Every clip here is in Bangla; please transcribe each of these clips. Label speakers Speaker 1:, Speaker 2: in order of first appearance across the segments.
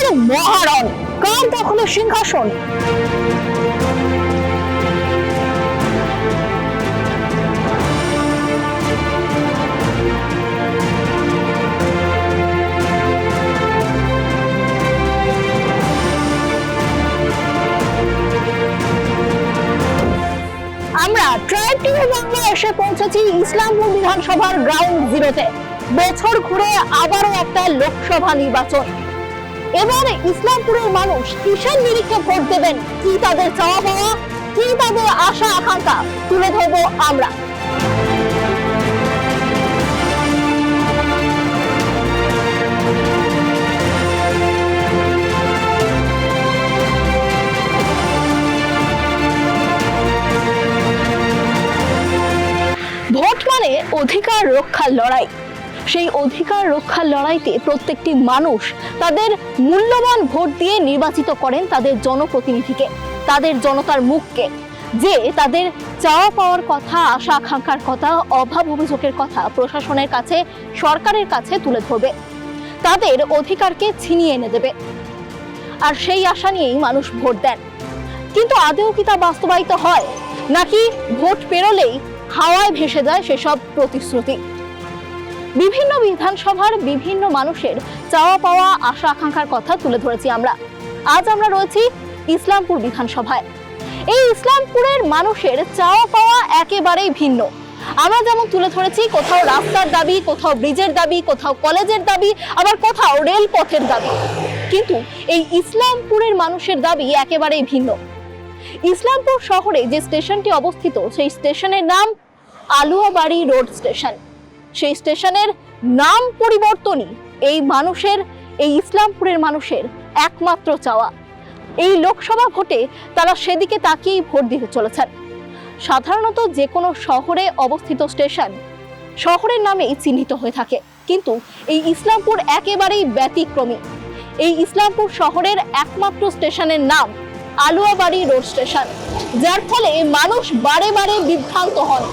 Speaker 1: কার মহারণ, কার দখলে সিংহাসন? আমরা ট্রাইব টিভি বাংলা এসে পৌঁছেছি ইসলামপুর বিধানসভার গ্রাউন্ড জিরোতে। বছর ঘুরে আবারও একটা লোকসভা নির্বাচন। এবার ইসলামপুরের মানুষ কিসের নিরিখে ভোট দেবেন, কি তাদের চাওয়া পাওয়া, কি তাদের আশা আকাঙ্ক্ষা তুলে ধরবো আমরা। ভোট মানে অধিকার রক্ষার লড়াই। সেই অধিকার রক্ষার লড়াইতে প্রত্যেকটি মানুষ তাদের মূল্যবান ভোট দিয়ে নির্বাচিত করেন তাদের জনপ্রতিনিধিকে, তাদের জনতার মুখকে, যে তাদের চাওয়া পাওয়ার কথা, আশা আকাঙ্ক্ষার কথা, অভাব অভিযোগের কথা প্রশাসনের কাছে, সরকারের কাছে তুলে ধরবে, তাদের অধিকারকে ছিনিয়ে এনে দেবে। আর সেই আশা নিয়েই মানুষ ভোট দেন। কিন্তু আদৌ কি তা বাস্তবায়িত হয়, নাকি ভোট পেরোলেই হাওয়ায় ভেসে যায় সেসব প্রতিশ্রুতি? বিভিন্ন বিধানসভার বিভিন্ন মানুষের চাওয়া পাওয়া, আশা আকাঙ্ক্ষার কথা তুলে ধরেছি আমরা। আজ আমরা রয়েছি ইসলামপুর বিধানসভায়। এই ইসলামপুরের মানুষের চাওয়া পাওয়া একেবারেই ভিন্ন। আমরা যেমন তুলে ধরেছি কোথাও রাস্তার দাবি, কোথাও ব্রিজের দাবি, কোথাও কলেজের দাবি, আবার কোথাও রেলপথের দাবি। কিন্তু এই ইসলামপুরের মানুষের দাবি একেবারেই ভিন্ন। ইসলামপুর শহরে যে স্টেশনটি অবস্থিত, সেই স্টেশনের নাম আলুয়াবাড়ি রোড স্টেশন। সেই স্টেশনের নাম পরিবর্তনই এই মানুষের, এই ইসলামপুরের মানুষের একমাত্র চাওয়া। এই লোকসভা ভোটে তারা সেদিকে তাকিয়েই ভোট দিতে চলেছেন। সাধারণত যে কোনো শহরে অবস্থিত স্টেশন শহরের নামেই চিহ্নিত হয়ে থাকে, কিন্তু এই ইসলামপুর একেবারেই ব্যতিক্রমী। এই ইসলামপুর শহরের একমাত্র স্টেশনের নাম আলুয়াবাড়ি রোড স্টেশন, যার ফলে মানুষ বারে বারে বিভ্রান্ত হন।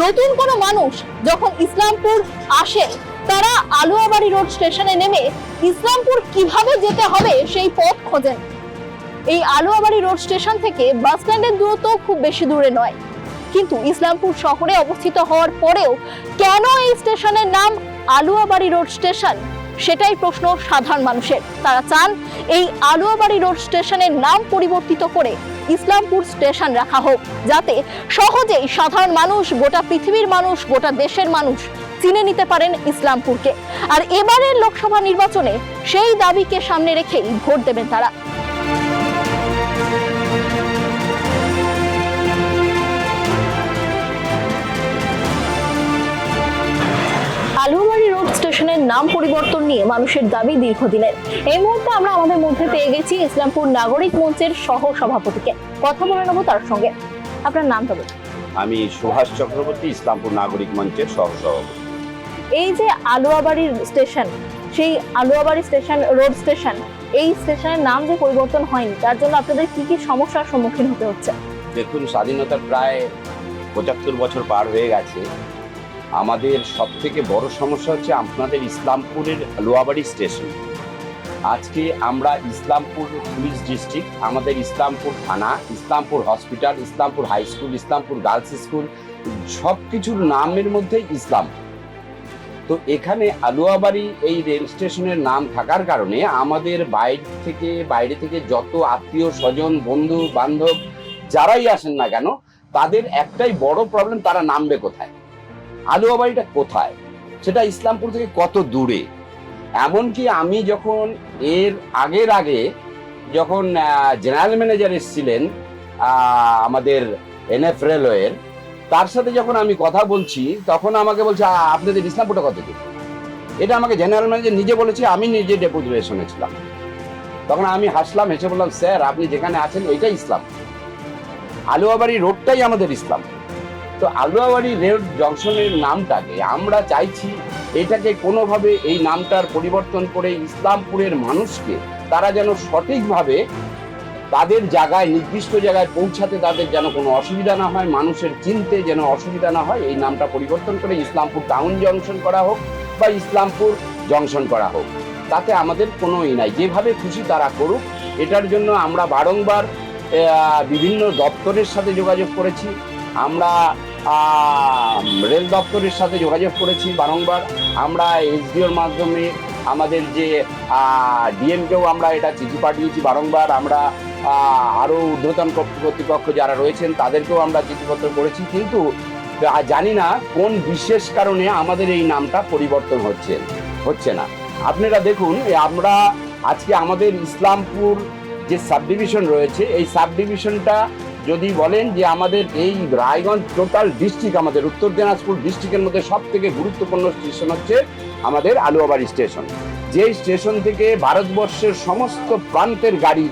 Speaker 1: নতুন কোনো মানুষ যখন ইসলামপুর আসে, তারা আলুয়াবাড়ি রোড স্টেশনে নেমে ইসলামপুর কিভাবে যেতে হবে সেই পথ খোঁজেন। এই আলুয়াবাড়ি রোড স্টেশন থেকে বাস স্ট্যান্ডের দূরত্ব খুব বেশি দূরে নয়, কিন্তু ইসলামপুর শহরে অবস্থিত হওয়ার পরেও কেন এই স্টেশনের নাম আলুয়াবাড়ি রোড স্টেশন, সেটাই প্রশ্ন সাধারণ মানুষের। তারা চান এই আলুয়াবাড়ি রোড স্টেশনের নাম পরিবর্তিত করে ইসলামপুর স্টেশন রাখা হোক, যাতে সহজেই সাধারণ মানুষ, গোটা পৃথিবীর মানুষ, গোটা দেশের মানুষ চিনে নিতে পারেন ইসলামপুরকে। আর এবারের লোকসভা নির্বাচনে সেই দাবিকে সামনে রেখেই ভোট দেবেন তারা। আলুয়াবাড়ি রোড স্টেশনের নাম পরিবর্তন নিয়ে মানুষের দাবি দীর্ঘদিনের। এই মুহূর্তে আমরা আমাদের মধ্যে পেয়ে গেছি ইসলামপুর নাগরিক মঞ্চের সহ সভাপতিকে। কথা বলে নেবো তার সঙ্গে। আপনার নামটা বলুন।
Speaker 2: আমি সুভাষ চক্রবর্তী, ইসলামপুর নাগরিক মঞ্চের সহ সভাপতি।
Speaker 1: এই যে আলুয়াবাড়ি স্টেশন, সেই আলুয়াবাড়ি স্টেশন রোড স্টেশন, এই স্টেশনের নাম যে পরিবর্তন হয়নি, তার জন্য আপনাদের কি কি সমস্যার সম্মুখীন হতে হচ্ছে?
Speaker 2: দেখুন, স্বাধীনতার প্রায় ৭৫ বছর পার হয়ে গেছে। আমাদের সব থেকে বড় সমস্যা হচ্ছে আপনাদের ইসলামপুরের আলুয়াবাড়ি স্টেশন। আজকে আমরা ইসলামপুর পুলিশ ডিস্ট্রিক্ট, আমাদের ইসলামপুর থানা, Islampur hospital, Islampur high school, Islampur girls school, সব কিছুর নামের মধ্যে ইসলাম। তো এখানে আলুয়াবাড়ি এই রেল স্টেশনের নাম থাকার কারণে আমাদের বাইরে থেকে যত আত্মীয় স্বজন, বন্ধু বান্ধব যারাই আসেন না কেন, তাদের একটাই বড় প্রবলেম, তারা নামবে কোথায়, আলুয়াবাড়িটা কোথায়, সেটা ইসলামপুর থেকে কত দূরে। এমনকি আমি যখন আগে যখন জেনারেল ম্যানেজার এসেছিলেন আমাদের এনএফ রেলওয়ের, তার সাথে যখন আমি কথা বলছি, তখন আমাকে বলছে আপনাদের ইসলামপুরটা কত দূর। এটা আমাকে জেনারেল ম্যানেজার নিজে বলেছে, আমি নিজে ডেপুটেশনে ছিলাম। তখন আমি হাসলাম, হেসে বললাম, স্যার আপনি যেখানে আছেন ওইটাই ইসলাম, আলুয়াবাড়ি রোডটাই আমাদের ইসলাম। তো আলুয়াবাড়ি রেল জংশনের নামটাকে আমরা চাইছি এটাকে কোনোভাবে এই নামটার পরিবর্তন করে ইসলামপুরের মানুষকে তারা যেন সঠিকভাবে তাদের জায়গায়, নির্দিষ্ট জায়গায় পৌঁছাতে তাদের যেন কোনো অসুবিধা না হয়, মানুষের চিনতে যেন অসুবিধা না হয়, এই নামটা পরিবর্তন করে ইসলামপুর টাউন জংশন করা হোক বা ইসলামপুর জংশন করা হোক। তাতে আমাদের কোনো নাই, যেভাবে খুশি তারা করুক। এটার জন্য আমরা বারংবার বিভিন্ন দপ্তরের সাথে যোগাযোগ করেছি, আমরা রেল দপ্তরের সাথে যোগাযোগ করেছি বারংবার, আমরা এসডিওর মাধ্যমে আমাদের যে ডিএমকেও আমরা এটা চিঠি পাঠিয়েছি বারংবার, আমরা আরও ঊর্ধ্বতন কর্তৃপক্ষ যারা রয়েছেন তাদেরকেও আমরা চিঠিপত্র করেছি, কিন্তু জানি না কোন বিশেষ কারণে আমাদের এই নামটা পরিবর্তন হচ্ছে না। আপনারা দেখুন, আমরা আজকে আমাদের ইসলামপুর যে সাব ডিভিশন রয়েছে, এই সাব ডিভিশনটা যদি বলেন যে আমাদের এই রায়গঞ্জ টোটাল ডিস্ট্রিক্ট, আমাদের উত্তর দিনাজপুর ডিস্ট্রিক্টের মধ্যে সব থেকে গুরুত্বপূর্ণ স্টেশন হচ্ছে আমাদের আলুয়াবাড়ি স্টেশন, যেই স্টেশন থেকে ভারতবর্ষের সমস্ত প্রান্তের গাড়ি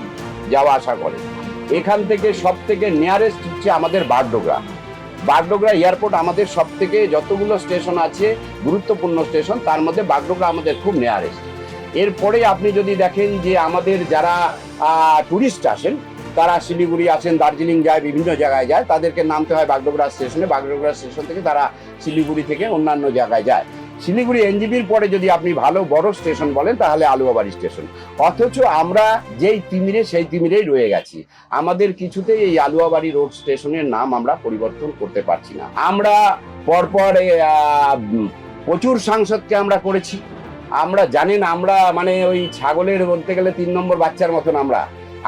Speaker 2: যাওয়া আসা করে। এখান থেকে সব থেকে নিয়ারেস্ট হচ্ছে আমাদের বাগডোগরা এয়ারপোর্ট, আমাদের সব থেকে যতগুলো স্টেশন আছে গুরুত্বপূর্ণ স্টেশন, তার মধ্যে বাগডোগরা আমাদের খুব নিয়ারেস্ট। এরপরে আপনি যদি দেখেন যে আমাদের যারা টুরিস্ট আসেন, তারা শিলিগুড়ি আসেন, দার্জিলিং যায়, বিভিন্ন জায়গায় যায়, তাদেরকে নামতে হয় বাগডোগরা স্টেশনে। বাগডোগরা স্টেশন থেকে তারা শিলিগুড়ি থেকে অন্যান্য জায়গায় যায়। শিলিগুড়ি এনজিবির পরে যদি আপনি ভালো বড় স্টেশন বলেন তাহলে আলুয়াবাড়ি স্টেশন। অথচ আমরা যেই তিমিরে সেই তিমিরেই রয়ে গেছি, আমাদের কিছুতেই এই আলুয়াবাড়ি রোড স্টেশনের নাম আমরা পরিবর্তন করতে পারছি না। আমরা পরপর প্রচুর সাংসদকে আমরা করেছি, আমরা জানেন আমরা মানে ওই ছাগলের বলতে গেলে 3 নম্বর বাচ্চার মতন।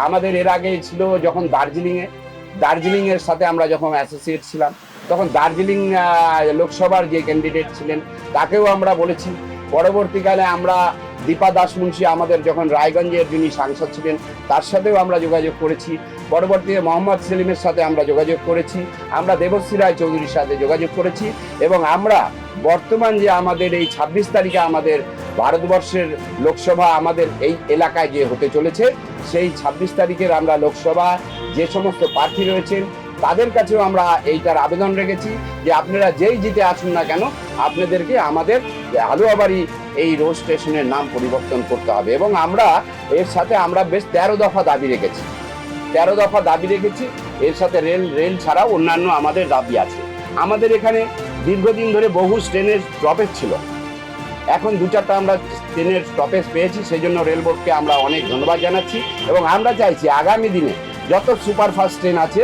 Speaker 2: আমাদের এর আগে ছিল যখন দার্জিলিংয়ের সাথে আমরা যখন অ্যাসোসিয়েট ছিলাম, তখন দার্জিলিং লোকসভার যে ক্যান্ডিডেট ছিলেন তাকেও আমরা বলেছি। পরবর্তীকালে আমরা দীপা দাস মুন্সি আমাদের যখন রায়গঞ্জের যিনি সাংসদ ছিলেন তার সাথেও আমরা যোগাযোগ করেছি। পরবর্তীতে মোহাম্মদ সেলিমের সাথে আমরা যোগাযোগ করেছি, আমরা দেবশ্রী রায় চৌধুরীর সাথে যোগাযোগ করেছি, এবং আমরা বর্তমান যে আমাদের এই 26 তারিখে আমাদের ভারতবর্ষের লোকসভা আমাদের এই এলাকায় যে হতে চলেছে, সেই 26 তারিখের আমরা লোকসভা যে সমস্ত প্রার্থী রয়েছেন তাদের কাছেও আমরা এইটার আবেদন রেখেছি যে আপনারা যেই জিতে আসুন না কেন, আপনাদেরকে আমাদের আলুয়াবাড়ি এই রোড স্টেশনের নাম পরিবর্তন করতে হবে। এবং আমরা এর সাথে আমরা বেশ 13 দফা দাবি রেখেছি। এর সাথে রেল ছাড়াও অন্যান্য আমাদের দাবি আছে। আমাদের এখানে দীর্ঘদিন ধরে বহু ট্রেনের স্টপেজ ছিল, এখন 2-4টা আমরা ট্রেনের স্টপেজ পেয়েছি, সেই জন্য রেল বোর্ডকে আমরা অনেক ধন্যবাদ জানাচ্ছি। এবং আমরা চাইছি আগামী দিনে যত সুপারফাস্ট ট্রেন আছে,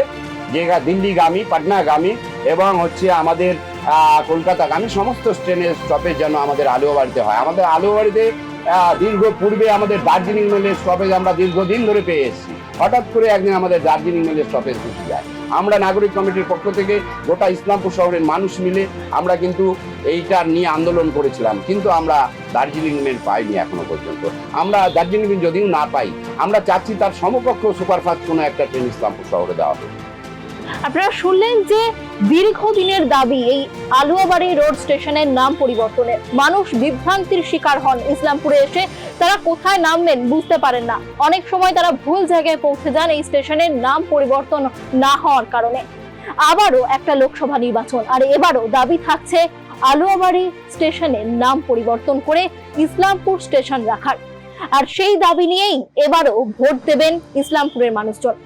Speaker 2: যেটা দিল্লিগামী, পাটনাগামী এবং হচ্ছে আমাদের কলকাতাগামী, সমস্ত ট্রেনের স্টপেজ যেন আমাদের আলুয়াবাড়িতে হয়। আমাদের আলুয়াবাড়িতে দীর্ঘ পূর্বে আমাদের দার্জিলিং মেলের স্টপেজ আমরা দীর্ঘদিন ধরে পেয়ে এসেছি, হঠাৎ করে একদিন আমাদের দার্জিলিং মেলের স্টপেজ ঘুষে যায়। আমরা নাগরিক কমিটির পক্ষ থেকে গোটা ইসলামপুর শহরের মানুষ মিলে আমরা কিন্তু এইটা নিয়ে আন্দোলন করেছিলাম, কিন্তু আমরা দার্জিলিং মেল পাইনি এখনো পর্যন্ত। আমরা দার্জিলিং মেল যদিও না পাই, আমরা চাচ্ছি তার সমকক্ষ সুপারফাস্ট কোনো একটা ট্রেন ইসলামপুর শহরে দেওয়া হবে।
Speaker 1: আপনারা শুনলেন যে দীর্ঘদিনের দাবি এই আলুয়াবাড়ি রোড স্টেশনের নাম পরিবর্তনের। মানুষ বিভ্রান্তির শিকার হন, ইসলামপুরে এসে তারা কোথায় নামবেন বুঝতে পারেন না, অনেক সময় তারা ভুল জায়গায় পৌঁছে যান এই স্টেশনের নাম পরিবর্তন না হওয়ার কারণে। আবারও একটা লোকসভা নির্বাচন, আর এবারও দাবি থাকছে আলুয়াবাড়ি স্টেশনের নাম পরিবর্তন করে ইসলামপুর স্টেশন রাখার। আর সেই দাবি নিয়েই এবারও ভোট দেবেন ইসলামপুরের মানুষজন।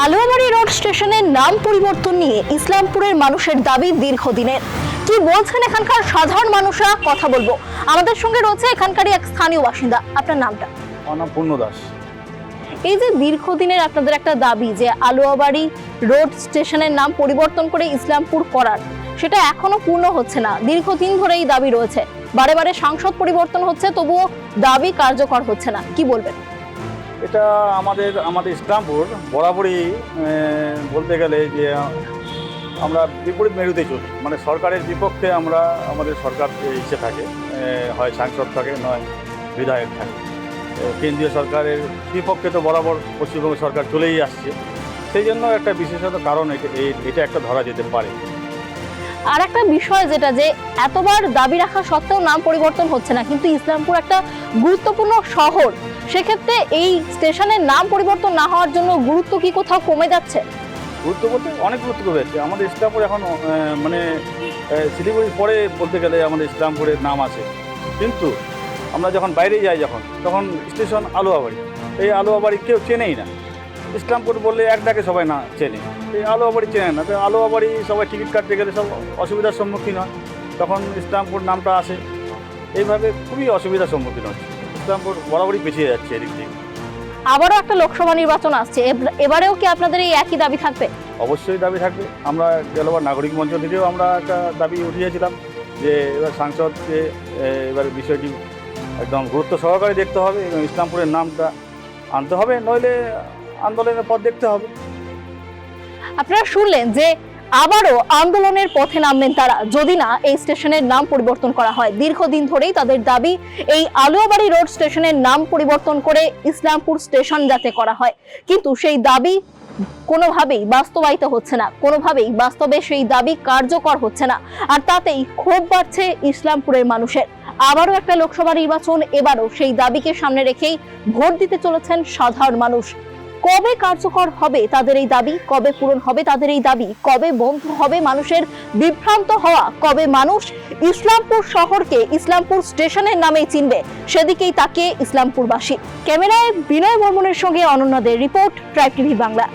Speaker 1: আলুয়াবাড়ি রোড স্টেশনের নাম পরিবর্তন নিয়ে ইসলামপুরের মানুষের দাবি দীর্ঘদিনের। কি বলছেন এখানকার সাধারণ মানুষরা, কথা বলবো। আমাদের সঙ্গে রয়েছে এখানকারই এক স্থানীয় বাসিন্দা। আপনার নামটা?
Speaker 3: আমার নাম পূর্ণ দাস।
Speaker 1: এই যে দীর্ঘদিনের আপনাদের একটা দাবি যে আলুয়াবাড়ি রোড স্টেশনের নাম পরিবর্তন করে ইসলামপুর করার, সেটা এখনো পূর্ণ হচ্ছে না। দীর্ঘদিন ধরে এই দাবি রয়েছে, বারে বারে সাংসদ পরিবর্তন হচ্ছে, তবুও দাবি কার্যকর হচ্ছে না, কি বলবেন?
Speaker 3: এটা আমাদের ইসলামপুর বরাবরই বলতে গেলে যে আমরা বিপরীত মেরুতে চলি, মানে সরকারের বিপক্ষে আমাদের সরকার ইচ্ছে থাকে, হয় সাংসদ থাকে নয় বিধায়ক থাকে। কেন্দ্রীয় সরকারের বিপক্ষে তো বরাবর পশ্চিমবঙ্গ সরকার চলেই আসছে, সেই জন্য একটা বিশেষত কারণ এটা একটা ধরা যেতে পারে।
Speaker 1: আর একটা বিষয় যেটা, যে এতবার দাবি রাখা সত্ত্বেও নাম পরিবর্তন হচ্ছে না, কিন্তু ইসলামপুর একটা গুরুত্বপূর্ণ শহর, সেক্ষেত্রে এই স্টেশনের নাম পরিবর্তন না হওয়ার জন্য গুরুত্ব কি কোথাও কমে যাচ্ছে?
Speaker 3: গুরুত্ব বলতে অনেক গুরুত্ব রয়েছে। আমাদের ইসলামপুর এখন মানে শিলিগুড়ির পরে বলতে গেলে আমাদের ইসলামপুরের নাম আছে, কিন্তু আমরা যখন বাইরে যাই তখন স্টেশন আলুয়াবাড়ি, এই আলুয়াবাড়ি কেউ চেনেই না। ইসলামপুর বললে এক ডাকে সবাই না চেনে, এই আলুয়াবাড়ি চেনে না, তো আলুয়াবাড়ি সবাই টিকিট কাটতে গেলে সব অসুবিধার সম্মুখীন হয়, তখন ইসলামপুর নামটা আসে। এইভাবে খুবই অসুবিধার সম্মুখীন হচ্ছে, ইসলামপুর বরাবরই পিছিয়ে যাচ্ছে এদিক থেকে।
Speaker 1: আবারও একটা লোকসভা নির্বাচন আসছে, এবারেও কি আপনাদের এই একই দাবি থাকবে?
Speaker 3: অবশ্যই দাবি থাকবে। আমরা গেলবার নাগরিক মঞ্চ থেকেও আমরা একটা দাবি উঠিয়েছিলাম যে এবার সাংসদকে এবার বিষয়টি একদম গুরুত্ব সহকারে দেখতে হবে এবং ইসলামপুরের নামটা আনতে হবে, নইলে আন্দোলনের পথ দেখতে হবে।
Speaker 1: আপনারা শুনলেন যে আবারও আন্দোলনের পথে নামবেন তারা, যদি না এই স্টেশনের নাম পরিবর্তন করা হয়। দীর্ঘদিন ধরেই তাদের দাবি এই আলুয়াবাড়ি রোড স্টেশনের নাম পরিবর্তন করে ইসলামপুর স্টেশন যাতে করা হয়, কিন্তু সেই দাবি কোনোভাবেই বাস্তবায়িত হচ্ছে না, কোনোভাবেই বাস্তবে সেই দাবি কার্যকর হচ্ছে না, আর তাতেই ক্ষোভ বাড়ছে ইসলামপুরের মানুষের। আবারও একটা লোকসভা নির্বাচন, এবারও সেই দাবিকে সামনে রেখেই ভোট দিতে চলেছেন সাধারণ মানুষ। কবে কার্যকর হবে তাদের এই দাবি, কবে পূরণ হবে তাদের এই দাবি, কবে বন্ধ হবে মানুষের বিভ্রান্ত হওয়া, কবে মানুষ ইসলামপুর শহরকে ইসলামপুর স্টেশনের নামেই চিনবে, সেদিকেই তাকিয়ে ইসলামপুরবাসী। ক্যামেরায় বিনয় বর্মনের সঙ্গে অনন্যা দের রিপোর্ট, ট্রাইব টিভি বাংলা।